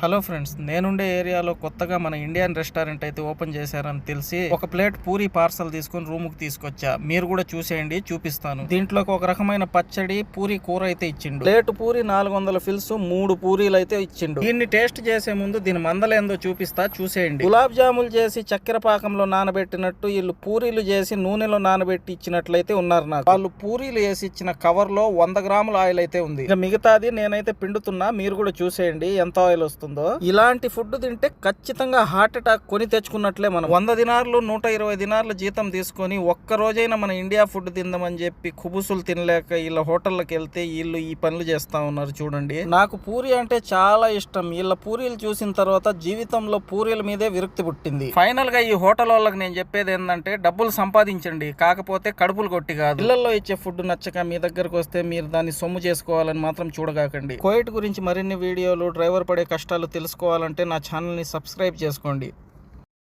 Hello friends, నేనుండే ఏరియాలో కొత్తగా మన ఇండియన్ రెస్టారెంట్ అయితే ఓపెన్ చేశారని తెలిసి ఒక ప్లేట్ పూరి పార్సల్ తీసుకుని రూముకి తీసుకొచ్చా. మీరు కూడా చూసేయండి, చూపిస్తాను. దీంట్లోకి ఒక రకమైన పచ్చడి, పూరి కూర అయితే ఇచ్చిండు. ప్లేట్ పూరి 400 ఫిల్స్, 3 పూరీలు అయితే ఇచ్చిండు. దీన్ని టేస్ట్ చేసే ముందు దీని మందలేందో చూపిస్తా, చూసేయండి. గులాబ్ జాములు చేసి చక్కెర పాకంలో నానబెట్టినట్టు వీళ్ళు పూరీలు చేసి నూనెలో నానబెట్టి ఇచ్చినట్లయితే ఉన్నారు నాకు. వాళ్ళు పూరీలు వేసి ఇచ్చిన కవర్ లో 100 గ్రాముల ఆయిల్ అయితే ఉంది. ఇక మిగతాది నేనైతే పిండుతున్నా, మీరు కూడా చూసేయండి ఎంత ఆయిల్ వస్తుంది. ఇలాంటి ఫుడ్ తింటే ఖచ్చితంగా హార్ట్ అటాక్ కొని తెచ్చుకున్నట్లే. మనం 100 దినార్లు 120 దినార్లు జీతం తీసుకొని ఒక్క రోజైనా మన ఇండియా ఫుడ్ తిందామని చెప్పి కుబుసులు తినలేక వీళ్ళ హోటల్కి వెళ్తే వీళ్ళు ఈ పనులు చేస్తా ఉన్నారు. చూడండి, నాకు పూరి అంటే చాలా ఇష్టం. వీళ్ళ పూరీలు చూసిన తర్వాత జీవితంలో పూరీల మీదే విరక్తి పుట్టింది. ఫైనల్ గా ఈ హోటల్ వాళ్ళకి నేను చెప్పేది ఏంటంటే, డబ్బులు సంపాదించండి, కాకపోతే కడుపులు కొట్టి కాదు. ఇళ్లలో ఇచ్చే ఫుడ్ నచ్చక మీ దగ్గరకు వస్తే మీరు దాన్ని సొమ్ము చేసుకోవాలని మాత్రం చూడగాకండి. కువైట్ గురించి మరిన్ని వీడియోలు, డ్రైవర్ పడే కష్టాలు తెలుసుకోవాలంటే నా ఛానల్ని సబ్స్క్రైబ్ చేసుకోండి.